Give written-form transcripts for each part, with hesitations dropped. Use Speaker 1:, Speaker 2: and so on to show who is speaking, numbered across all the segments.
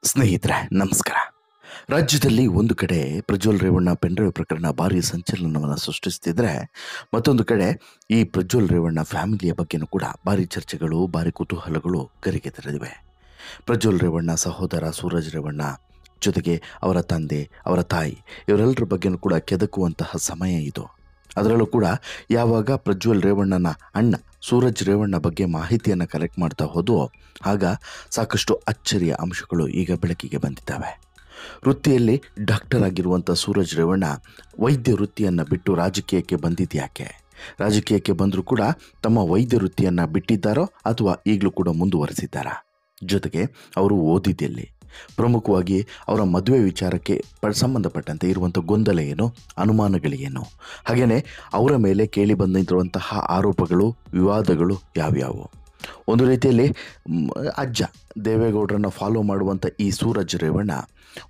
Speaker 1: ಸ್ನೇಹಿತರೆ ನಮಸ್ಕಾರ. ರಾಜ್ಯದಲ್ಲಿ ಒಂದು ಕಡೆ ಪ್ರಜ್ವಲ್ ರೇವಣ್ಣ ಪೆನ್ಡ್ರೈವ್ ಪ್ರಕರಣ ಭಾರಿ ಸಂಚಲನವನ್ನು ಸೃಷ್ಟಿಸ್ತಿದ್ರೆ, ಮತ್ತೊಂದು ಕಡೆ ಈ ಪ್ರಜ್ವಲ್ ರೇವಣ್ಣ ಫ್ಯಾಮಿಲಿಯ ಬಗ್ಗೆನೂ ಕೂಡ ಭಾರಿ ಚರ್ಚೆಗಳು, ಭಾರಿ ಕುತೂಹಲಗಳು ಗರಿಗೆದರಿವೆ. ಪ್ರಜ್ವಲ್ ರೇವಣ್ಣ ಸಹೋದರ ಸೂರಜ್ ರೇವಣ್ಣ ಜೊತೆಗೆ ಅವರ ತಂದೆ, ಅವರ ತಾಯಿ ಇವರೆಲ್ಲರ ಬಗ್ಗೆನೂ ಕೂಡ ಕೆದಕುವಂತಹ ಸಮಯ ಇದು. ಅದರಲ್ಲೂ ಕೂಡ ಯಾವಾಗ ಪ್ರಜ್ವಲ್ ರೇವಣ್ಣನ ಅಣ್ಣ ಸೂರಜ್ ರೇವಣ್ಣ ಬಗ್ಗೆ ಮಾಹಿತಿಯನ್ನು ಕಲೆಕ್ಟ್ ಮಾಡ್ತಾ ಹೋದೋ ಆಗ ಸಾಕಷ್ಟು ಅಚ್ಚರಿಯ ಅಂಶಗಳು ಈಗ ಬೆಳಕಿಗೆ ಬಂದಿದ್ದಾವೆ. ವೃತ್ತಿಯಲ್ಲಿ ಡಾಕ್ಟರ್ ಆಗಿರುವಂಥ ಸೂರಜ್ ರೇವಣ್ಣ ವೈದ್ಯ ವೃತ್ತಿಯನ್ನು ಬಿಟ್ಟು ರಾಜಕೀಯಕ್ಕೆ ಬಂದಿದ್ಯಾಕೆ, ರಾಜಕೀಯಕ್ಕೆ ಬಂದರೂ ಕೂಡ ತಮ್ಮ ವೈದ್ಯ ವೃತ್ತಿಯನ್ನು ಬಿಟ್ಟಿದ್ದಾರೋ ಅಥವಾ ಈಗಲೂ ಕೂಡ ಮುಂದುವರೆಸಿದ್ದಾರಾ, ಜೊತೆಗೆ ಅವರು ಓದಿದ್ದೆಲ್ಲಿ, ಪ್ರಮುಖವಾಗಿ ಅವರ ಮದುವೆ ವಿಚಾರಕ್ಕೆ ಸಂಬಂಧಪಟ್ಟಂತೆ ಇರುವಂಥ ಗೊಂದಲ ಏನು, ಅನುಮಾನಗಳೇನು, ಹಾಗೆಯೇ ಅವರ ಮೇಲೆ ಕೇಳಿ ಬಂದಿರುವಂತಹ ಆರೋಪಗಳು, ವಿವಾದಗಳು ಯಾವ್ಯಾವು. ಒಂದು ರೀತಿಯಲ್ಲಿ ಅಜ್ಜ ದೇವೇಗೌಡರನ್ನು ಫಾಲೋ ಮಾಡುವಂಥ ಈ ಸೂರಜ್ ರೇವಣ್ಣ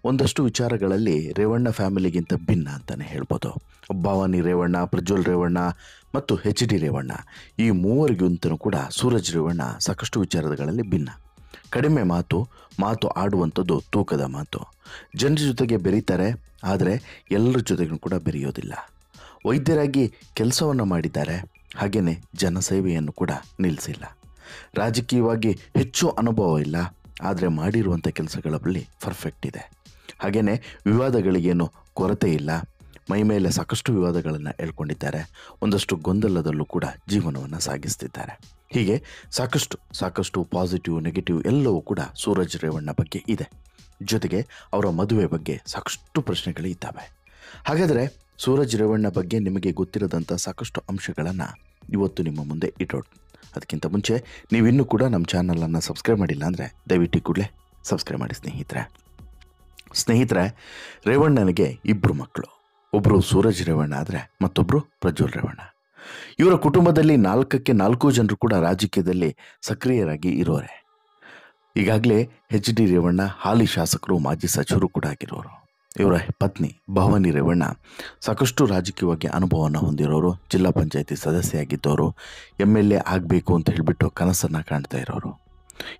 Speaker 1: ಒಂದಷ್ಟು ವಿಚಾರಗಳಲ್ಲಿ ರೇವಣ್ಣ ಫ್ಯಾಮಿಲಿಗಿಂತ ಭಿನ್ನ ಅಂತಲೇ ಹೇಳ್ಬೋದು. ಭವಾನಿ ರೇವಣ್ಣ, ಪ್ರಜ್ವಲ್ ರೇವಣ್ಣ ಮತ್ತು HD ರೇವಣ್ಣ ಈ ಮೂವರಿಗಿಂತಲೂ ಕೂಡ ಸೂರಜ್ ರೇವಣ್ಣ ಸಾಕಷ್ಟು ವಿಚಾರಗಳಲ್ಲಿ ಭಿನ್ನ. ಕಡಿಮೆ ಮಾತು ಆಡುವಂಥದ್ದು ತೂಕದ ಮಾತು. ಜನರ ಜೊತೆಗೆ ಬೆರೀತಾರೆ, ಆದರೆ ಎಲ್ಲರ ಜೊತೆಗೂ ಕೂಡ ಬೆರೆಯೋದಿಲ್ಲ. ವೈದ್ಯರಾಗಿ ಕೆಲಸವನ್ನು ಮಾಡಿದ್ದಾರೆ, ಹಾಗೆಯೇ ಜನಸೇವೆಯನ್ನು ಕೂಡ ನಿಲ್ಲಿಸಿಲ್ಲ. ರಾಜಕೀಯವಾಗಿ ಹೆಚ್ಚು ಅನುಭವ ಇಲ್ಲ, ಆದರೆ ಮಾಡಿರುವಂಥ ಕೆಲಸಗಳಲ್ಲಿ ಪರ್ಫೆಕ್ಟ್ ಇದೆ. ಹಾಗೆಯೇ ವಿವಾದಗಳಿಗೇನು ಕೊರತೆ ಇಲ್ಲ, ಮೈ ಮೇಲೆ ಸಾಕಷ್ಟು ವಿವಾದಗಳನ್ನು ಹೇಳ್ಕೊಂಡಿದ್ದಾರೆ, ಒಂದಷ್ಟು ಗೊಂದಲದಲ್ಲೂ ಕೂಡ ಜೀವನವನ್ನು ಸಾಗಿಸ್ತಿದ್ದಾರೆ. ಹೀಗೆ ಸಾಕಷ್ಟು ಪಾಸಿಟಿವ್, ನೆಗೆಟಿವ್ ಎಲ್ಲವೂ ಕೂಡ ಸೂರಜ್ ರೇವಣ್ಣ ಬಗ್ಗೆ ಇದೆ. ಜೊತೆಗೆ ಅವರ ಮದುವೆ ಬಗ್ಗೆ ಸಾಕಷ್ಟು ಪ್ರಶ್ನೆಗಳು ಇದ್ದಾವೆ. ಹಾಗಾದರೆ ಸೂರಜ್ ರೇವಣ್ಣ ಬಗ್ಗೆ ನಿಮಗೆ ಗೊತ್ತಿರೋದಂಥ ಸಾಕಷ್ಟು ಅಂಶಗಳನ್ನು ಇವತ್ತು ನಿಮ್ಮ ಮುಂದೆ ಇಟ್ಟೋಣ. ಅದಕ್ಕಿಂತ ಮುಂಚೆ ನೀವಿನ್ನೂ ಕೂಡ ನಮ್ಮ ಚಾನಲನ್ನು ಸಬ್ಸ್ಕ್ರೈಬ್ ಮಾಡಿಲ್ಲ ಅಂದರೆ ದಯವಿಟ್ಟು ಕೂಡಲೇ ಸಬ್ಸ್ಕ್ರೈಬ್ ಮಾಡಿ ಸ್ನೇಹಿತರೆ. ರೇವಣ್ಣನಿಗೆ ಇಬ್ಬರು ಮಕ್ಕಳು. ಒಬ್ಬರು ಸೂರಜ್ ರೇವಣ್ಣ ಆದರೆ ಮತ್ತೊಬ್ಬರು ಪ್ರಜ್ವಲ್ ರೇವಣ್ಣ. ಇವರ ಕುಟುಂಬದಲ್ಲಿ 4ಕ್ಕೆ 4 ಜನರು ಕೂಡ ರಾಜಕೀಯದಲ್ಲಿ ಸಕ್ರಿಯರಾಗಿ ಇರೋರೆ. ಈಗಾಗಲೇ HD ರೇವಣ್ಣ ಹಾಲಿ ಶಾಸಕರು, ಮಾಜಿ ಸಚಿವರು ಕೂಡ ಆಗಿರೋರು. ಇವರ ಪತ್ನಿ ಭವಾನಿ ರೇವಣ್ಣ ಸಾಕಷ್ಟು ರಾಜಕೀಯವಾಗಿ ಅನುಭವವನ್ನು ಹೊಂದಿರೋರು, ಜಿಲ್ಲಾ ಪಂಚಾಯತಿ ಸದಸ್ಯೆಯಾಗಿದ್ದವರು, MLA ಆಗಬೇಕು ಅಂತ ಹೇಳಿಬಿಟ್ಟು ಕನಸನ್ನು ಕಾಣ್ತಾ ಇರೋರು.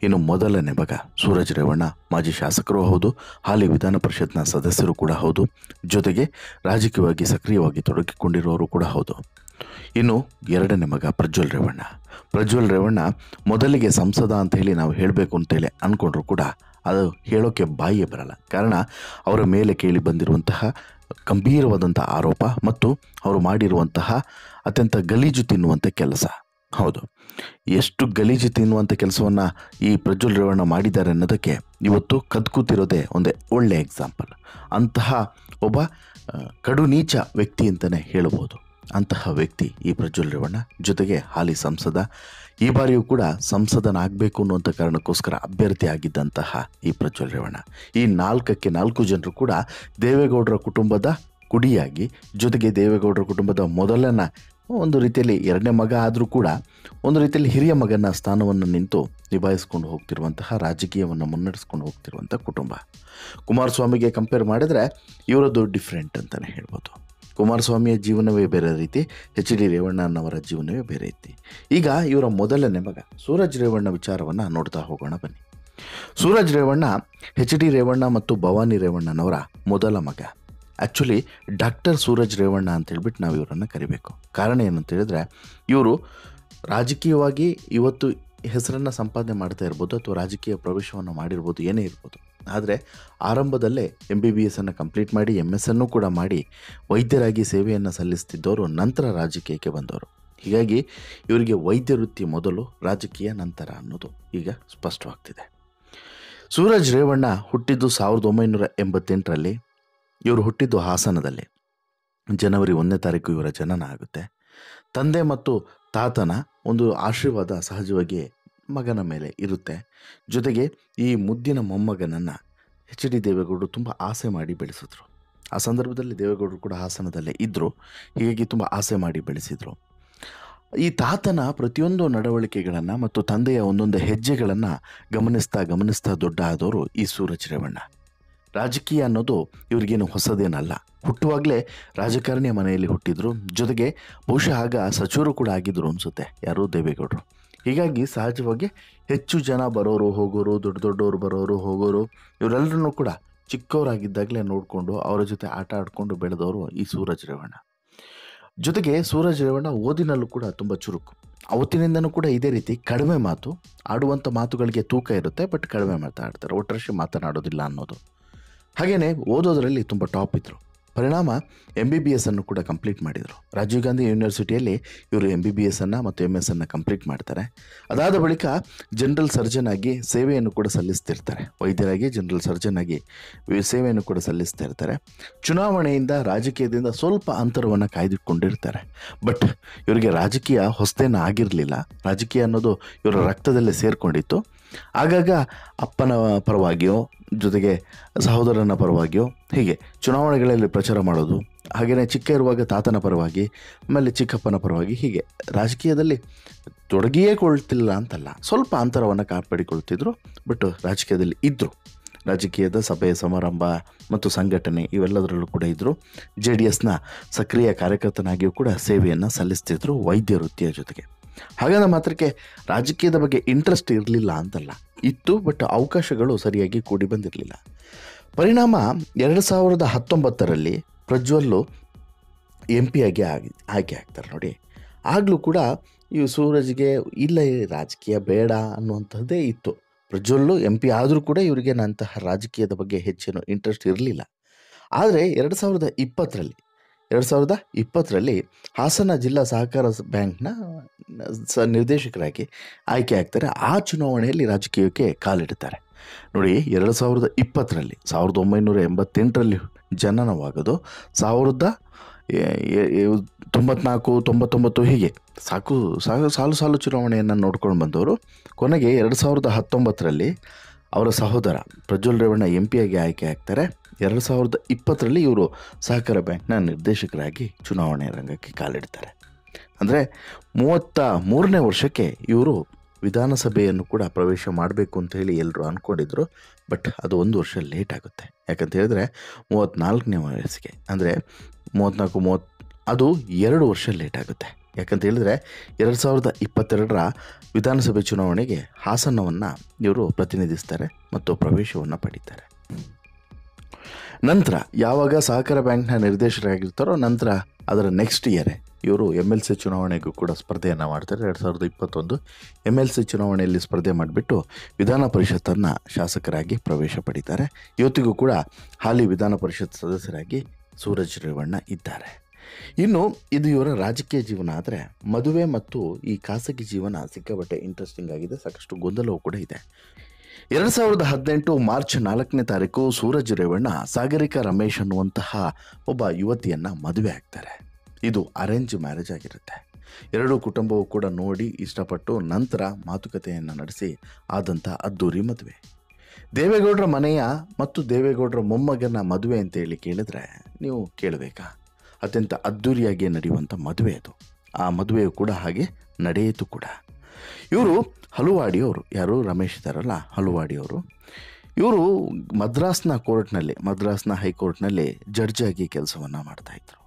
Speaker 1: ಇನ್ನು ಮೊದಲನೇ ಮಗ ಸೂರಜ್ ರೇವಣ್ಣ ಮಾಜಿ ಶಾಸಕರು ಹೌದು, ಹಾಲಿ ವಿಧಾನ ಪರಿಷತ್ನ ಸದಸ್ಯರು ಕೂಡ ಹೌದು, ಜೊತೆಗೆ ರಾಜಕೀಯವಾಗಿ ಸಕ್ರಿಯವಾಗಿ ತೊಡಗಿಕೊಂಡಿರೋರು ಕೂಡ ಹೌದು. ಇನ್ನು ಎರಡನೇ ಮಗ ಪ್ರಜ್ವಲ್ ರೇವಣ್ಣ ಮೊದಲಿಗೆ ಸಂಸದ ಅಂತ ಹೇಳಿ ನಾವು ಹೇಳಬೇಕು ಅಂತೇಳಿ ಅಂದ್ಕೊಂಡ್ರು ಕೂಡ ಅದು ಹೇಳೋಕ್ಕೆ ಬಾಯಿಯೇ ಬರಲ್ಲ. ಕಾರಣ ಅವರ ಮೇಲೆ ಕೇಳಿ ಬಂದಿರುವಂತಹ ಗಂಭೀರವಾದಂಥ ಆರೋಪ ಮತ್ತು ಅವರು ಮಾಡಿರುವಂತಹ ಅತ್ಯಂತ ಗಲೀಜು ತಿನ್ನುವಂಥ ಕೆಲಸ. ಹೌದು, ಎಷ್ಟು ಗಲೀಜು ತಿನ್ನುವಂಥ ಕೆಲಸವನ್ನು ಈ ಪ್ರಜ್ವಲ್ ರೇವಣ್ಣ ಮಾಡಿದ್ದಾರೆ ಅನ್ನೋದಕ್ಕೆ ಇವತ್ತು ಕದ್ಕೂತಿರೋದೇ ಒಂದೇ ಒಳ್ಳೆಯ ಎಕ್ಸಾಂಪಲ್. ಅಂತಹ ಒಬ್ಬ ಕಡು ನೀಚ ವ್ಯಕ್ತಿ ಅಂತಲೇ ಹೇಳಬಹುದು. ಅಂತಹ ವ್ಯಕ್ತಿ ಈ ಪ್ರಜ್ವಲ್ ರೇವಣ್ಣ, ಜೊತೆಗೆ ಹಾಲಿ ಸಂಸದ. ಈ ಬಾರಿಯೂ ಕೂಡ ಸಂಸದನಾಗಬೇಕು ಅನ್ನುವಂಥ ಕಾರಣಕ್ಕೋಸ್ಕರ ಅಭ್ಯರ್ಥಿ ಆಗಿದ್ದಂತಹ ಈ ಪ್ರಜ್ವಲ್ ರೇವಣ್ಣ ಈ 4ಕ್ಕೆ 4 ಜನರು ಕೂಡ ದೇವೇಗೌಡರ ಕುಟುಂಬದ ಕುಡಿಯಾಗಿ, ಜೊತೆಗೆ ದೇವೇಗೌಡರ ಕುಟುಂಬದ ಮೊದಲನ ಒಂದು ರೀತಿಯಲ್ಲಿ ಎರಡನೇ ಮಗ ಆದರೂ ಕೂಡ ಒಂದು ರೀತಿಯಲ್ಲಿ ಹಿರಿಯ ಮಗನ ಸ್ಥಾನವನ್ನು ನಿಂತು ನಿಭಾಯಿಸ್ಕೊಂಡು ಹೋಗ್ತಿರುವಂತಹ, ರಾಜಕೀಯವನ್ನು ಮುನ್ನಡೆಸ್ಕೊಂಡು ಹೋಗ್ತಿರುವಂಥ ಕುಟುಂಬ. ಕುಮಾರಸ್ವಾಮಿಗೆ ಕಂಪೇರ್ ಮಾಡಿದರೆ ಇವರದ್ದು ಡಿಫ್ರೆಂಟ್ ಅಂತಲೇ ಹೇಳ್ಬೋದು. ಕುಮಾರಸ್ವಾಮಿಯ ಜೀವನವೇ ಬೇರೆ ರೀತಿ, HD ರೇವಣ್ಣನವರ ಜೀವನವೇ ಬೇರೆ ರೀತಿ. ಈಗ ಇವರ ಮೊದಲನೇ ಮಗ ಸೂರಜ್ ರೇವಣ್ಣ ವಿಚಾರವನ್ನು ನೋಡ್ತಾ ಹೋಗೋಣ ಬನ್ನಿ. ಸೂರಜ್ ರೇವಣ್ಣ HD ರೇವಣ್ಣ ಮತ್ತು ಭವಾನಿ ರೇವಣ್ಣನವರ ಮೊದಲ ಮಗ. ಆ್ಯಕ್ಚುಲಿ ಡಾಕ್ಟರ್ ಸೂರಜ್ ರೇವಣ್ಣ ಅಂತೇಳ್ಬಿಟ್ಟು ನಾವು ಇವರನ್ನು ಕರಿಬೇಕು. ಕಾರಣ ಏನಂತ ಹೇಳಿದ್ರೆ, ಇವರು ರಾಜಕೀಯವಾಗಿ ಇವತ್ತು ಹೆಸರನ್ನು ಸಂಪಾದನೆ ಮಾಡ್ತಾ ಇರ್ಬೋದು, ಅಥವಾ ರಾಜಕೀಯ ಪ್ರವೇಶವನ್ನು ಮಾಡಿರ್ಬೋದು, ಏನೇ ಇರ್ಬೋದು. ಆದರೆ ಆರಂಭದಲ್ಲೇ MBBS ಕಂಪ್ಲೀಟ್ ಮಾಡಿ MS ಕೂಡ ಮಾಡಿ ವೈದ್ಯರಾಗಿ ಸೇವೆಯನ್ನು ಸಲ್ಲಿಸ್ತಿದ್ದವರು ನಂತರ ರಾಜಕೀಯಕ್ಕೆ ಬಂದವರು. ಹೀಗಾಗಿ ಇವರಿಗೆ ವೈದ್ಯ ವೃತ್ತಿ ಮೊದಲು, ರಾಜಕೀಯ ನಂತರ ಅನ್ನೋದು ಈಗ ಸ್ಪಷ್ಟವಾಗ್ತಿದೆ. ಸೂರಜ್ ರೇವಣ್ಣ ಹುಟ್ಟಿದ್ದು 1988ರಲ್ಲಿ. ಇವರು ಹುಟ್ಟಿದ್ದು ಹಾಸನದಲ್ಲಿ. ಜನವರಿ 1ನೇ ತಾರೀಕು ಇವರ ಜನನ ಆಗುತ್ತೆ. ತಂದೆ ಮತ್ತು ತಾತನ ಒಂದು ಆಶೀರ್ವಾದ ಸಹಜವಾಗಿ ಮಗನ ಮೇಲೆ ಇರುತ್ತೆ. ಜೊತೆಗೆ ಈ ಮುದ್ದಿನ ಮೊಮ್ಮಗನನ್ನು HD ದೇವೇಗೌಡರು ತುಂಬ ಆಸೆ ಮಾಡಿ ಬೆಳೆಸಿದ್ರು. ಆ ಸಂದರ್ಭದಲ್ಲಿ ದೇವೇಗೌಡರು ಕೂಡ ಹಾಸನದಲ್ಲೇ ಇದ್ದರು. ಹೀಗಾಗಿ ತುಂಬ ಆಸೆ ಮಾಡಿ ಬೆಳೆಸಿದರು. ಈ ತಾತನ ಪ್ರತಿಯೊಂದು ನಡವಳಿಕೆಗಳನ್ನು ಮತ್ತು ತಂದೆಯ ಒಂದೊಂದು ಹೆಜ್ಜೆಗಳನ್ನು ಗಮನಿಸ್ತಾ ದೊಡ್ಡ ಆದವರು ಈ ಸೂರಜ್ ರೇವಣ್ಣ. ರಾಜಕೀಯ ಅನ್ನೋದು ಇವ್ರಿಗೇನು ಹೊಸದೇನಲ್ಲ. ಹುಟ್ಟುವಾಗಲೇ ರಾಜಕಾರಣಿಯ ಮನೆಯಲ್ಲಿ ಹುಟ್ಟಿದ್ರು. ಜೊತೆಗೆ ಬಹುಶಃ ಆಗ ಸಚಿವರು ಕೂಡ ಆಗಿದ್ದರು ಅನಿಸುತ್ತೆ, ಯಾರು ದೇವೇಗೌಡರು. ಹೀಗಾಗಿ ಸಹಜವಾಗಿ ಹೆಚ್ಚು ಜನ ಬರೋರು ಹೋಗೋರು, ದೊಡ್ಡ ದೊಡ್ಡವರು ಬರೋರು ಹೋಗೋರು, ಇವರೆಲ್ಲರನ್ನೂ ಕೂಡ ಚಿಕ್ಕವರಾಗಿದ್ದಾಗಲೇ ನೋಡಿಕೊಂಡು ಅವರ ಜೊತೆ ಆಟ ಆಡಿಕೊಂಡು ಬೆಳೆದವರು ಈ ಸೂರಜ್ ರೇವಣ್ಣ. ಜೊತೆಗೆ ಸೂರಜ್ ರೇವಣ್ಣ ಓದಿನಲ್ಲೂ ಕೂಡ ತುಂಬ ಚುರುಕು. ಅವತ್ತಿನಿಂದನೂ ಕೂಡ ಇದೇ ರೀತಿ ಕಡಿಮೆ ಮಾತು, ಆಡುವಂಥ ಮಾತುಗಳಿಗೆ ತೂಕ ಇರುತ್ತೆ, ಬಟ್ ಕಡಿಮೆ ಮಾತಾಡ್ತಾರೆ, ಒಟ್ಟರಷ್ಟು ಮಾತನಾಡೋದಿಲ್ಲ ಅನ್ನೋದು. ಹಾಗೆಯೇ ಓದೋದರಲ್ಲಿ ತುಂಬ ಟಾಪ್ ಇದ್ದರು. ಪರಿಣಾಮ MBBS ಅನ್ನು ಕೂಡ ಕಂಪ್ಲೀಟ್ ಮಾಡಿದರು. ರಾಜೀವ್ ಗಾಂಧಿ ಯೂನಿವರ್ಸಿಟಿಯಲ್ಲಿ ಇವರು MBBS ಅನ್ನು ಮತ್ತು MS ಅನ್ನು ಕಂಪ್ಲೀಟ್ ಮಾಡ್ತಾರೆ. ಅದಾದ ಬಳಿಕ ಜನರಲ್ ಸರ್ಜನ್ ಆಗಿ ಸೇವೆಯನ್ನು ಕೂಡ ಸಲ್ಲಿಸ್ತಿರ್ತಾರೆ. ವೈದ್ಯರಾಗಿ ಜನರಲ್ ಸರ್ಜನ್ ಆಗಿ ಸೇವೆಯನ್ನು ಕೂಡ ಸಲ್ಲಿಸ್ತಾ ಇರ್ತಾರೆ. ಚುನಾವಣೆಯಿಂದ ರಾಜಕೀಯದಿಂದ ಸ್ವಲ್ಪ ಅಂತರವನ್ನು ಕಾಯ್ದುಕೊಂಡಿರ್ತಾರೆ. ಬಟ್ ಇವರಿಗೆ ರಾಜಕೀಯ ಹೊಸತೇನು ಆಗಿರಲಿಲ್ಲ. ರಾಜಕೀಯ ಅನ್ನೋದು ಇವರ ರಕ್ತದಲ್ಲೇ ಸೇರಿಕೊಂಡಿತ್ತು. ಆಗಾಗ ಅಪ್ಪನ ಪರವಾಗಿಯೋ ಜೊತೆಗೆ ಸಹೋದರನ ಪರವಾಗಿಯೋ ಹೀಗೆ ಚುನಾವಣೆಗಳಲ್ಲಿ ಪ್ರಚಾರ ಮಾಡೋದು, ಹಾಗೆಯೇ ಚಿಕ್ಕ ಇರುವಾಗ ತಾತನ ಪರವಾಗಿ, ಆಮೇಲೆ ಚಿಕ್ಕಪ್ಪನ ಪರವಾಗಿ, ಹೀಗೆ ರಾಜಕೀಯದಲ್ಲಿ ತೊಡಗಿಯೇ ಕೊಳ್ತಿಲ್ಲ ಅಂತಲ್ಲ, ಸ್ವಲ್ಪ ಅಂತರವನ್ನು ಕಾಪಾಡಿಕೊಳ್ತಿದ್ರು. ಬಟ್ ರಾಜಕೀಯದಲ್ಲಿ ಇದ್ದರು. ರಾಜಕೀಯದ ಸಭೆ ಸಮಾರಂಭ ಮತ್ತು ಸಂಘಟನೆ ಇವೆಲ್ಲದರಲ್ಲೂ ಕೂಡ ಇದ್ದರು. JDSನ ಸಕ್ರಿಯ ಕಾರ್ಯಕರ್ತನಾಗಿಯೂ ಕೂಡ ಸೇವೆಯನ್ನು ಸಲ್ಲಿಸ್ತಿದ್ರು ವೈದ್ಯ ವೃತ್ತಿಯ ಜೊತೆಗೆ. ಹಾಗಾದ ಮಾತ್ರಕ್ಕೆ ರಾಜಕೀಯದ ಬಗ್ಗೆ ಇಂಟ್ರೆಸ್ಟ್ ಇರಲಿಲ್ಲ ಅಂತಲ್ಲ, ಇತ್ತು, ಬಟ್ ಅವಕಾಶಗಳು ಸರಿಯಾಗಿ ಕೂಡಿ ಬಂದಿರಲಿಲ್ಲ. ಪರಿಣಾಮ 2019ರಲ್ಲಿ ಪ್ರಜ್ವಲ್ಲು MP ಆಗಿ ಆಯ್ಕೆ ಆಗ್ತಾರೆ ನೋಡಿ. ಆಗಲೂ ಕೂಡ ಈ ಸೂರಜ್ಗೆ ಇಲ್ಲ, ರಾಜಕೀಯ ಬೇಡ ಅನ್ನುವಂಥದ್ದೇ ಇತ್ತು. ಪ್ರಜ್ವಲ್ಲು MP ಆದರೂ ಕೂಡ ಇವರಿಗೆ ನಂತಹ ರಾಜಕೀಯದ ಬಗ್ಗೆ ಹೆಚ್ಚೇನು ಇಂಟ್ರೆಸ್ಟ್ ಇರಲಿಲ್ಲ. ಆದರೆ 2020ರಲ್ಲಿ ಹಾಸನ ಜಿಲ್ಲಾ ಸಹಕಾರ ಬ್ಯಾಂಕ್ನ ನಿರ್ದೇಶಕರಾಗಿ ಆಯ್ಕೆ ಆಗ್ತಾರೆ. ಆ ಚುನಾವಣೆಯಲ್ಲಿ ರಾಜಕೀಯಕ್ಕೆ ಕಾಲಿಡ್ತಾರೆ ನೋಡಿ. 2020ರಲ್ಲಿ 1988ರಲ್ಲಿ ಜನನವಾಗೋದು, 1994-99 ಹೀಗೆ ಸಾಲು ಚುನಾವಣೆಯನ್ನು ನೋಡ್ಕೊಂಡು ಬಂದವರು. ಕೊನೆಗೆ 2019ರಲ್ಲಿ ಅವರ ಸಹೋದರ ಪ್ರಜ್ವಲ್ ರೇವಣ್ಣ MP ಆಗಿ ಆಯ್ಕೆ ಆಗ್ತಾರೆ. 2020ರಲ್ಲಿ ಇವರು ಸಹಕಾರ ಬ್ಯಾಂಕ್ನ ನಿರ್ದೇಶಕರಾಗಿ ಚುನಾವಣೆ ರಂಗಕ್ಕೆ ಕಾಲಿಡ್ತಾರೆ. ಅಂದರೆ 33ನೇ ವರ್ಷಕ್ಕೆ ಇವರು ವಿಧಾನಸಭೆಯನ್ನು ಕೂಡ ಪ್ರವೇಶ ಮಾಡಬೇಕು ಅಂತ ಹೇಳಿ ಎಲ್ಲರೂ ಅಂದ್ಕೊಂಡಿದ್ರು. ಬಟ್ ಅದು 1 ವರ್ಷ ಲೇಟ್ ಆಗುತ್ತೆ. ಯಾಕಂತ ಹೇಳಿದ್ರೆ 34ನೇ ವಯಸ್ಸಿಗೆ, ಅಂದರೆ 34 ಅದು 2 ವರ್ಷ ಲೇಟ್ ಆಗುತ್ತೆ. ಯಾಕಂತ ಹೇಳಿದ್ರೆ 2022ರ ವಿಧಾನಸಭೆ ಚುನಾವಣೆಗೆ ಹಾಸನವನ್ನು ಇವರು ಪ್ರತಿನಿಧಿಸ್ತಾರೆ ಮತ್ತು ಪ್ರವೇಶವನ್ನು ಪಡೀತಾರೆ. ನಂತರ ಯಾವಾಗ ಸಹಕಾರ ಬ್ಯಾಂಕ್ನ ನಿರ್ದೇಶಕರಾಗಿರ್ತಾರೋ ನಂತರ ಅದರ ನೆಕ್ಸ್ಟ್ ಇಯರೇ ಇವರು MLC ಚುನಾವಣೆಗೂ ಕೂಡ ಸ್ಪರ್ಧೆಯನ್ನು ಮಾಡ್ತಾರೆ. 2021 MLC ಚುನಾವಣೆಯಲ್ಲಿ ಸ್ಪರ್ಧೆ ಮಾಡಿಬಿಟ್ಟು ವಿಧಾನ ಪರಿಷತ್ತನ್ನು ಶಾಸಕರಾಗಿ ಪ್ರವೇಶ ಪಡೀತಾರೆ. ಇವತ್ತಿಗೂ ಕೂಡ ಹಾಲಿ ವಿಧಾನ ಪರಿಷತ್ ಸದಸ್ಯರಾಗಿ ಸೂರಜ್ ರೇವಣ್ಣ ಇದ್ದಾರೆ. ಇನ್ನು ಇದು ಇವರ ರಾಜಕೀಯ ಜೀವನ. ಆದರೆ ಮದುವೆ ಮತ್ತು ಈ ಖಾಸಗಿ ಜೀವನ ಸಿಕ್ಕಾಪಟ್ಟೆ ಇಂಟ್ರೆಸ್ಟಿಂಗ್ ಆಗಿದೆ, ಸಾಕಷ್ಟು ಗೊಂದಲವೂ ಕೂಡ ಇದೆ. 2018 ಮಾರ್ಚ್ 4ನೇ ತಾರೀಕು ಸೂರಜ್ ರೇವಣ್ಣ ಸಾಗರಿಕಾ ರಮೇಶ್ ಅನ್ನುವಂತಹ ಒಬ್ಬ ಯುವತಿಯನ್ನು ಮದುವೆ ಆಗ್ತಾರೆ. ಇದು ಅರೇಂಜ್ ಮ್ಯಾರೇಜ್ ಆಗಿರುತ್ತೆ. ಎರಡೂ ಕುಟುಂಬವೂ ಕೂಡ ನೋಡಿ ಇಷ್ಟಪಟ್ಟು ನಂತರ ಮಾತುಕತೆಯನ್ನು ನಡೆಸಿ ಆದಂಥ ಅದ್ದೂರಿ ಮದುವೆ. ದೇವೇಗೌಡರ ಮನೆಯ ಮತ್ತು ದೇವೇಗೌಡರ ಮೊಮ್ಮಗನ ಮದುವೆ ಅಂತೇಳಿ ಕೇಳಿದ್ರೆ ನೀವು ಕೇಳಬೇಕಾ? ಅತ್ಯಂತ ಅದ್ದೂರಿಯಾಗಿ ನಡೆಯುವಂಥ ಮದುವೆ ಅದು. ಆ ಮದುವೆಯು ಕೂಡ ಹಾಗೆ ನಡೆಯಿತು ಕೂಡ. ಇವರು ಹಲುವಾಡಿಯವರು, ಯಾರು ರಮೇಶ್ ಇದ್ದಾರಲ್ಲ ಹಲುವಾಡಿಯವರು, ಇವರು ಮದ್ರಾಸ್ನ ಹೈಕೋರ್ಟ್ನಲ್ಲಿ ಜಡ್ಜ್ ಆಗಿ ಕೆಲಸವನ್ನು ಮಾಡ್ತಾಯಿದ್ರು.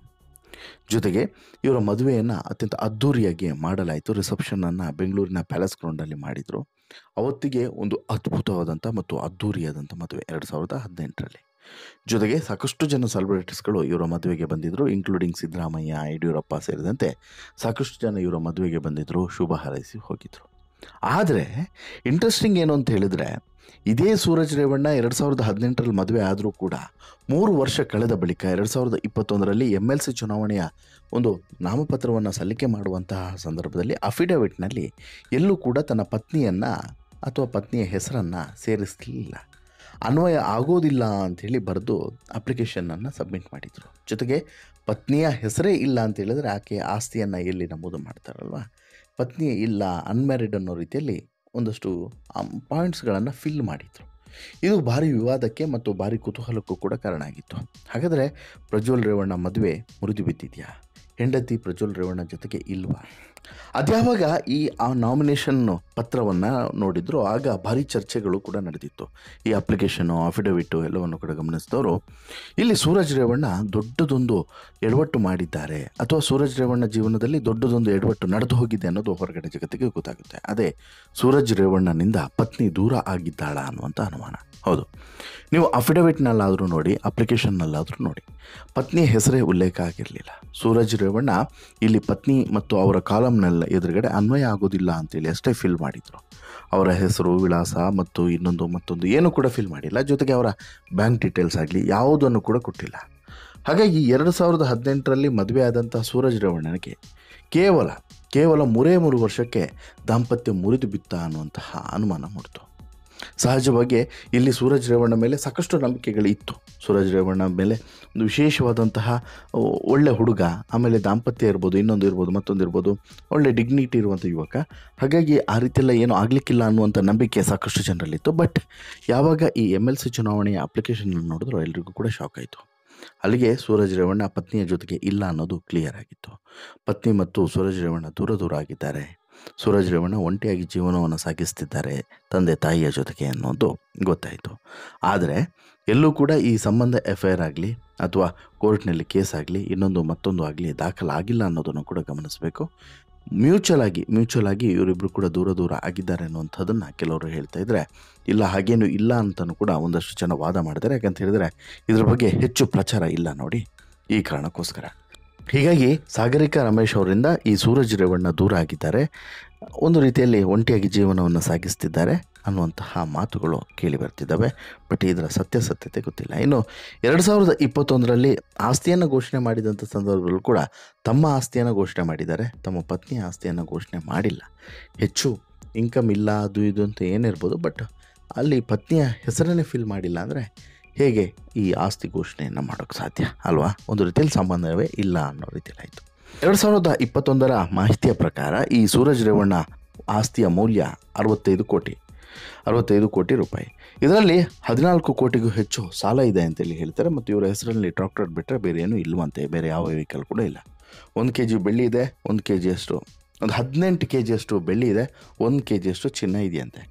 Speaker 1: ಜೊತೆಗೆ ಇವರ ಮದುವೆಯನ್ನು ಅತ್ಯಂತ ಅದ್ಧೂರಿಯಾಗಿ ಮಾಡಲಾಯಿತು. ರಿಸೆಪ್ಷನನ್ನು ಬೆಂಗಳೂರಿನ ಪ್ಯಾಲೇಸ್ ಗ್ರೌಂಡಲ್ಲಿ ಮಾಡಿದರು. ಅವತ್ತಿಗೆ ಒಂದು ಅದ್ಭುತವಾದಂಥ ಮತ್ತು ಅದ್ಧೂರಿಯಾದಂಥ ಮದುವೆ 2018ರಲ್ಲಿ. ಜೊತೆಗೆ ಸಾಕಷ್ಟು ಜನ ಸೆಲೆಬ್ರಿಟೀಸ್ಗಳು ಇವರ ಮದುವೆಗೆ ಬಂದಿದ್ದರು, ಇನ್ಕ್ಲೂಡಿಂಗ್ ಸಿದ್ದರಾಮಯ್ಯ, ಯಡಿಯೂರಪ್ಪ ಸೇರಿದಂತೆ ಸಾಕಷ್ಟು ಜನ ಇವರ ಮದುವೆಗೆ ಬಂದಿದ್ದರು, ಶುಭ ಹಾರೈಸಿ ಹೋಗಿದ್ದರು. ಆದರೆ ಇಂಟ್ರೆಸ್ಟಿಂಗ್ ಏನು ಅಂತ ಹೇಳಿದರೆ, ಇದೇ ಸೂರಜ್ ರೇವಣ್ಣ 2018ರಲ್ಲಿ ಮದುವೆ ಆದರೂ ಕೂಡ 3 ವರ್ಷ ಕಳೆದ ಬಳಿಕ 2021ರಲ್ಲಿ MLC ಚುನಾವಣೆಯ ಒಂದು ನಾಮಪತ್ರವನ್ನು ಸಲ್ಲಿಕೆ ಮಾಡುವಂತಹ ಸಂದರ್ಭದಲ್ಲಿ ಅಫಿಡವಿಟ್ನಲ್ಲಿ ಎಲ್ಲೂ ಕೂಡ ತನ್ನ ಪತ್ನಿಯನ್ನು ಅಥವಾ ಪತ್ನಿಯ ಹೆಸರನ್ನು ಸೇರಿಸಲಿಲ್ಲ. ಅನ್ವಯ ಆಗೋದಿಲ್ಲ ಅಂಥೇಳಿ ಬರೆದು ಅಪ್ಲಿಕೇಶನನ್ನು ಸಬ್ಮಿಟ್ ಮಾಡಿದರು. ಜೊತೆಗೆ ಪತ್ನಿಯ ಹೆಸರೇ ಇಲ್ಲ ಅಂತ ಹೇಳಿದ್ರೆ ಆಕೆಯ ಆಸ್ತಿಯನ್ನು ಎಲ್ಲಿ ನಮೂದು ಮಾಡ್ತಾರಲ್ವ, ಪತ್ನಿ ಇಲ್ಲ, ಅನ್ಮ್ಯಾರಿಡ್ ಅನ್ನೋ ರೀತಿಯಲ್ಲಿ ಒಂದಷ್ಟು ಪಾಯಿಂಟ್ಸ್ಗಳನ್ನು ಫಿಲ್ ಮಾಡಿದರು. ಇದು ಭಾರಿ ವಿವಾದಕ್ಕೆ ಮತ್ತು ಭಾರಿ ಕುತೂಹಲಕ್ಕೂ ಕೂಡ ಕಾರಣ ಆಗಿತ್ತು. ಹಾಗಾದರೆ ಪ್ರಜ್ವಲ್ ರೇವಣ್ಣ ಮದುವೆ ಮುರಿದು ಬಿದ್ದಿದೆಯಾ? ಹೆಂಡತಿ ಪ್ರಜ್ವಲ್ ರೇವಣ್ಣ ಜೊತೆಗೆ ಇಲ್ವಾ? ಅದ್ಯಾವಾಗ ಈ ನಾಮಿನೇಷನ್ ಪತ್ರವನ್ನು ನೋಡಿದ್ರು ಆಗ ಭಾರಿ ಚರ್ಚೆಗಳು ಕೂಡ ನಡೆದಿತ್ತು. ಈ ಅಪ್ಲಿಕೇಶನು, ಅಫಿಡವಿಟ್ಟು ಎಲ್ಲವನ್ನು ಕೂಡ ಗಮನಿಸಿದವರು ಇಲ್ಲಿ ಸೂರಜ್ ರೇವಣ್ಣ ದೊಡ್ಡದೊಂದು ಎಡವಟ್ಟು ಮಾಡಿದ್ದಾರೆ ಅಥವಾ ಸೂರಜ್ ರೇವಣ್ಣ ಜೀವನದಲ್ಲಿ ದೊಡ್ಡದೊಂದು ಎಡವಟ್ಟು ನಡೆದು ಹೋಗಿದೆ ಅನ್ನೋದು ಹೊರಗಡೆ ಜಗತ್ತಿಗೆ ಗೊತ್ತಾಗುತ್ತೆ. ಅದೇ ಸೂರಜ್ ರೇವಣ್ಣನಿಂದ ಪತ್ನಿ ದೂರ ಆಗಿದ್ದಾಳ ಅನ್ನುವಂಥ ಅನುಮಾನ. ಹೌದು, ನೀವು ಅಫಿಡವಿಟ್ನಲ್ಲಾದರೂ ನೋಡಿ, ಅಪ್ಲಿಕೇಶನ್ನಲ್ಲಾದರೂ ನೋಡಿ, ಪತ್ನಿಯ ಹೆಸರೇ ಉಲ್ಲೇಖ ಆಗಿರಲಿಲ್ಲ. ಸೂರಜ್ ರೇವಣ್ಣ ಇಲ್ಲಿ ಪತ್ನಿ ಮತ್ತು ಅವರ ಕಾಲಮ್ನೆಲ್ಲ ಎದುರುಗಡೆ ಅನ್ವಯ ಆಗೋದಿಲ್ಲ ಅಂತೇಳಿ ಅಷ್ಟೇ ಫಿಲ್ ಮಾಡಿದರು. ಅವರ ಹೆಸರು, ವಿಳಾಸ ಮತ್ತು ಮತ್ತೊಂದು ಏನೂ ಕೂಡ ಫಿಲ್ ಮಾಡಿಲ್ಲ. ಜೊತೆಗೆ ಅವರ ಬ್ಯಾಂಕ್ ಡೀಟೇಲ್ಸ್ ಆಗಲಿ ಯಾವುದನ್ನು ಕೂಡ ಕೊಟ್ಟಿಲ್ಲ. ಹಾಗಾಗಿ 2018ರಲ್ಲಿ ಮದುವೆ ಆದಂಥ ಸೂರಜ್ ರೇವಣ್ಣನಿಗೆ ಕೇವಲ 3 ವರ್ಷಕ್ಕೆ ದಾಂಪತ್ಯ ಮುರಿದು ಬಿತ್ತ ಅನ್ನುವಂತಹ ಅನುಮಾನ ಮೂಡಿತು. ಸಹಜವಾಗಿ ಇಲ್ಲಿ ಸೂರಜ್ ರೇವಣ್ಣ ಮೇಲೆ ಸಾಕಷ್ಟು ನಂಬಿಕೆಗಳಿತ್ತು. ಸೂರಜ್ ರೇವಣ್ಣ ಮೇಲೆ ಒಂದು ವಿಶೇಷವಾದಂತಹ ಒಳ್ಳೆ ಹುಡುಗ, ಆಮೇಲೆ ದಾಂಪತ್ಯ ಇರ್ಬೋದು, ಇನ್ನೊಂದು ಇರ್ಬೋದು, ಮತ್ತೊಂದು ಇರ್ಬೋದು, ಒಳ್ಳೆ ಡಿಗ್ನಿಟಿ ಇರುವಂಥ ಯುವಕ. ಹಾಗಾಗಿ ಆ ರೀತಿಯೆಲ್ಲ ಏನೂ ಆಗಲಿಕ್ಕಿಲ್ಲ ಅನ್ನುವಂಥ ನಂಬಿಕೆ ಸಾಕಷ್ಟು ಜನರಲ್ಲಿತ್ತು. ಬಟ್ ಯಾವಾಗ ಈ MLC ಚುನಾವಣೆಯ ಅಪ್ಲಿಕೇಶನ್ ನೋಡಿದ್ರು ಎಲ್ರಿಗೂ ಕೂಡ ಶಾಕ್ ಆಯಿತು. ಅಲ್ಲಿಗೆ ಸೂರಜ್ ರೇವಣ್ಣ ಪತ್ನಿಯ ಜೊತೆಗೆ ಇಲ್ಲ ಅನ್ನೋದು ಕ್ಲಿಯರ್ ಆಗಿತ್ತು. ಪತ್ನಿ ಮತ್ತು ಸೂರಜ್ ರೇವಣ್ಣ ದೂರ ಆಗಿದ್ದಾರೆ. ಸೂರಜ್ ರೇವಣ್ಣ ಒಂಟಿಯಾಗಿ ಜೀವನವನ್ನು ಸಾಗಿಸ್ತಿದ್ದಾರೆ ತಂದೆ ತಾಯಿಯ ಜೊತೆಗೆ ಅನ್ನೋದು ಗೊತ್ತಾಯಿತು. ಆದರೆ ಎಲ್ಲೂ ಕೂಡ ಈ ಸಂಬಂಧ FIR ಆಗಲಿ ಅಥವಾ ಕೋರ್ಟ್ನಲ್ಲಿ ಕೇಸ್ ಆಗಲಿ ಮತ್ತೊಂದು ಆಗಲಿ ದಾಖಲಾಗಿಲ್ಲ ಅನ್ನೋದನ್ನು ಕೂಡ ಗಮನಿಸಬೇಕು. ಮ್ಯೂಚುವಲ್ ಆಗಿ ಇವರಿಬ್ಬರು ಕೂಡ ದೂರ ಆಗಿದ್ದಾರೆ ಅನ್ನುವಂಥದ್ದನ್ನು ಕೆಲವರು ಹೇಳ್ತಾ ಇದ್ದರೆ, ಇಲ್ಲ ಹಾಗೇನು ಇಲ್ಲ ಅಂತಲೂ ಕೂಡ ಒಂದಷ್ಟು ಜನ ವಾದ ಮಾಡಿದ್ದಾರೆ. ಯಾಕಂತ ಹೇಳಿದರೆ ಇದ್ರ ಬಗ್ಗೆ ಹೆಚ್ಚು ಪ್ರಚಾರ ಇಲ್ಲ ನೋಡಿ, ಈ ಕಾರಣಕ್ಕೋಸ್ಕರ. ಹೀಗಾಗಿ ಸಾಗರಿಕಾ ರಮೇಶ್ ಅವರಿಂದ ಈ ಸೂರಜ್ ರೇವಣ್ಣ ದೂರ ಆಗಿದ್ದಾರೆ, ಒಂದು ರೀತಿಯಲ್ಲಿ ಒಂಟಿಯಾಗಿ ಜೀವನವನ್ನು ಸಾಗಿಸ್ತಿದ್ದಾರೆ ಅನ್ನುವಂತಹ ಮಾತುಗಳು ಕೇಳಿ ಬರ್ತಿದ್ದಾವೆ. ಬಟ್ ಇದರ ಸತ್ಯಾಸತ್ಯತೆ ಗೊತ್ತಿಲ್ಲ. ಇನ್ನು 2021ರಲ್ಲಿ ಆಸ್ತಿಯನ್ನು ಘೋಷಣೆ ಮಾಡಿದಂಥ ಸಂದರ್ಭದಲ್ಲೂ ಕೂಡ ತಮ್ಮ ಆಸ್ತಿಯನ್ನು ಘೋಷಣೆ ಮಾಡಿದ್ದಾರೆ, ತಮ್ಮ ಪತ್ನಿಯ ಆಸ್ತಿಯನ್ನು ಘೋಷಣೆ ಮಾಡಿಲ್ಲ. ಹೆಚ್ಚು ಇನ್ಕಮ್ ಇಲ್ಲ, ಅದು ಇದು ಅಂತ ಏನಿರ್ಬೋದು, ಬಟ್ ಅಲ್ಲಿ ಪತ್ನಿಯ ಹೆಸರನ್ನೇ ಫಿಲ್ ಮಾಡಿಲ್ಲ ಅಂದರೆ ಹೇಗೆ ಈ ಆಸ್ತಿ ಘೋಷಣೆಯನ್ನು ಮಾಡೋಕ್ಕೆ ಸಾಧ್ಯ ಅಲ್ವಾ? ಒಂದು ರೀತಿಯಲ್ಲಿ ಸಂಬಂಧವೇ ಇಲ್ಲ ಅನ್ನೋ ರೀತಿಯಲ್ಲಿ ಆಯಿತು. 2021ರ ಮಾಹಿತಿಯ ಪ್ರಕಾರ ಈ ಸೂರಜ್ ರೇವಣ್ಣ ಆಸ್ತಿಯ ಮೌಲ್ಯ 65 ಕೋಟಿ ರೂಪಾಯಿ. ಇದರಲ್ಲಿ 14 ಕೋಟಿಗೂ ಹೆಚ್ಚು ಸಾಲ ಇದೆ ಅಂತೇಳಿ ಹೇಳ್ತಾರೆ. ಮತ್ತು ಇವರ ಹೆಸರಲ್ಲಿ ಟ್ರಾಕ್ಟರ್ ಬಿಟ್ಟರೆ ಬೇರೆ ಏನೂ ಇಲ್ಲವಂತೆ, ಬೇರೆ ಯಾವ ವೆಹಿಕಲ್ ಕೂಡ ಇಲ್ಲ. 1 kg ಬೆಳ್ಳಿ ಇದೆ, 1 kg ಅಷ್ಟು, ಒಂದು 18 kg ಅಷ್ಟು ಬೆಳ್ಳಿ ಇದೆ, 1 kg ಅಷ್ಟು ಚಿನ್ನ ಇದೆಯಂತೆ.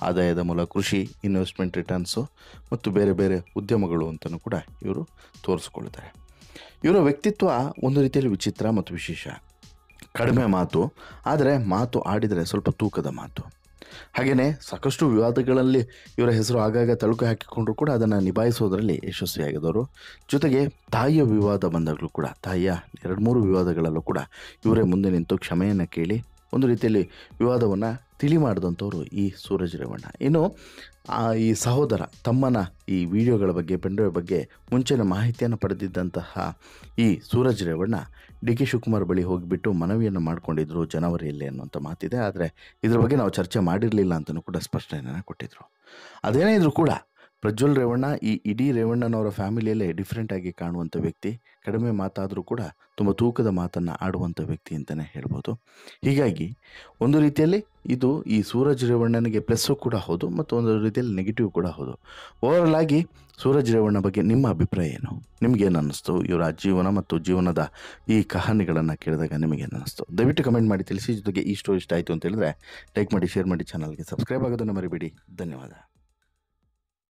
Speaker 1: ಆದಾಯದ ಮೂಲ ಕೃಷಿ, ಇನ್ವೆಸ್ಟ್ಮೆಂಟ್ ರಿಟರ್ನ್ಸು ಮತ್ತು ಬೇರೆ ಉದ್ಯಮಗಳು ಅಂತಲೂ ಕೂಡ ಇವರು ತೋರಿಸ್ಕೊಳ್ತಾರೆ. ಇವರ ವ್ಯಕ್ತಿತ್ವ ಒಂದು ರೀತಿಯಲ್ಲಿ ವಿಚಿತ್ರ ಮತ್ತು ವಿಶೇಷ. ಕಡಿಮೆ ಮಾತು, ಆದರೆ ಮಾತು ಆಡಿದರೆ ಸ್ವಲ್ಪ ತೂಕದ ಮಾತು. ಹಾಗೆಯೇ ಸಾಕಷ್ಟು ವಿವಾದಗಳಲ್ಲಿ ಇವರ ಹೆಸರು ಆಗಾಗ ತಳುಕು ಹಾಕಿಕೊಂಡ್ರು ಕೂಡ ಅದನ್ನು ನಿಭಾಯಿಸೋದರಲ್ಲಿ ಯಶಸ್ವಿಯಾಗಿದ್ದವರು. ಜೊತೆಗೆ ತಾಯಿಯ ವಿವಾದ ಬಂದಾಗಲೂ ಕೂಡ, ತಾಯಿಯ 2-3 ವಿವಾದಗಳಲ್ಲೂ ಕೂಡ ಇವರೇ ಮುಂದೆ ನಿಂತು ಕ್ಷಮೆಯನ್ನು ಕೇಳಿ ಒಂದು ರೀತಿಯಲ್ಲಿ ವಿವಾದವನ್ನು ತಿಳಿ ಮಾಡಿದಂಥವ್ರು ಈ ಸೂರಜ್ ರೇವಣ್ಣ. ಇನ್ನು ಈ ಸಹೋದರ ತಮ್ಮನ ಈ ವಿಡಿಯೋಗಳ ಬಗ್ಗೆ, ಪೆಂಡ್ರೈವ್ ಬಗ್ಗೆ ಮುಂಚೆನೇ ಮಾಹಿತಿಯನ್ನು ಪಡೆದಿದ್ದಂತಹ ಈ ಸೂರಜ್ ರೇವಣ್ಣ DK ಶಿವಕುಮಾರ್ ಬಳಿ ಹೋಗಿಬಿಟ್ಟು ಮನವಿಯನ್ನು ಮಾಡಿಕೊಂಡಿದ್ರು ಜನವರಿಯಲ್ಲಿ ಅನ್ನುವಂಥ ಮಾತಿದೆ. ಆದರೆ ಇದ್ರ ಬಗ್ಗೆ ನಾವು ಚರ್ಚೆ ಮಾಡಿರಲಿಲ್ಲ ಅಂತಲೂ ಕೂಡ ಸ್ಪಷ್ಟನೆಯನ್ನು ಕೊಟ್ಟಿದ್ದರು. ಅದೇನೇ ಇದ್ರೂ ಕೂಡ ಪ್ರಜ್ವಲ್ ರೇವಣ್ಣ ಈ ಇಡೀ ರೇವಣ್ಣನವರ ಫ್ಯಾಮಿಲಿಯಲ್ಲೇ ಡಿಫ್ರೆಂಟಾಗಿ ಕಾಣುವಂಥ ವ್ಯಕ್ತಿ. ಕಡಿಮೆ ಮಾತಾದರೂ ಕೂಡ ತುಂಬ ತೂಕದ ಮಾತನ್ನು ಆಡುವಂಥ ವ್ಯಕ್ತಿ ಅಂತಲೇ ಹೇಳ್ಬೋದು. ಹೀಗಾಗಿ ಒಂದು ರೀತಿಯಲ್ಲಿ ಇದು ಈ ಸೂರಜ್ ರೇವಣ್ಣನಿಗೆ ಪ್ಲಸ್ಸು ಕೂಡ ಹೌದು ಮತ್ತು ಒಂದು ರೀತಿಯಲ್ಲಿ ನೆಗೆಟಿವ್ ಕೂಡ ಹೌದು. ಓವರಾಲ್ ಆಗಿ ಸೂರಜ್ ರೇವಣ್ಣ ಬಗ್ಗೆ ನಿಮ್ಮ ಅಭಿಪ್ರಾಯ ಏನು? ನಿಮಗೇನು ಅನ್ನಿಸ್ತು? ಇವರ ಜೀವನ ಮತ್ತು ಜೀವನದ ಈ ಕಹಾನಿಗಳನ್ನು ಕೇಳಿದಾಗ ನಿಮಗೇನು ಅನ್ನಿಸ್ತು? ದಯವಿಟ್ಟು ಕಮೆಂಟ್ ಮಾಡಿ ತಿಳಿಸಿ. ಜೊತೆಗೆ ಈ ಸ್ಟೋರಿ ಇಷ್ಟ ಆಯಿತು ಅಂತ ಹೇಳಿದ್ರೆ ಲೈಕ್ ಮಾಡಿ, ಶೇರ್ ಮಾಡಿ, ಚಾನಲ್ಗೆ ಸಬ್ಸ್ಕ್ರೈಬ್ ಆಗೋದನ್ನು ಮರಿಬೇಡಿ. ಧನ್ಯವಾದ.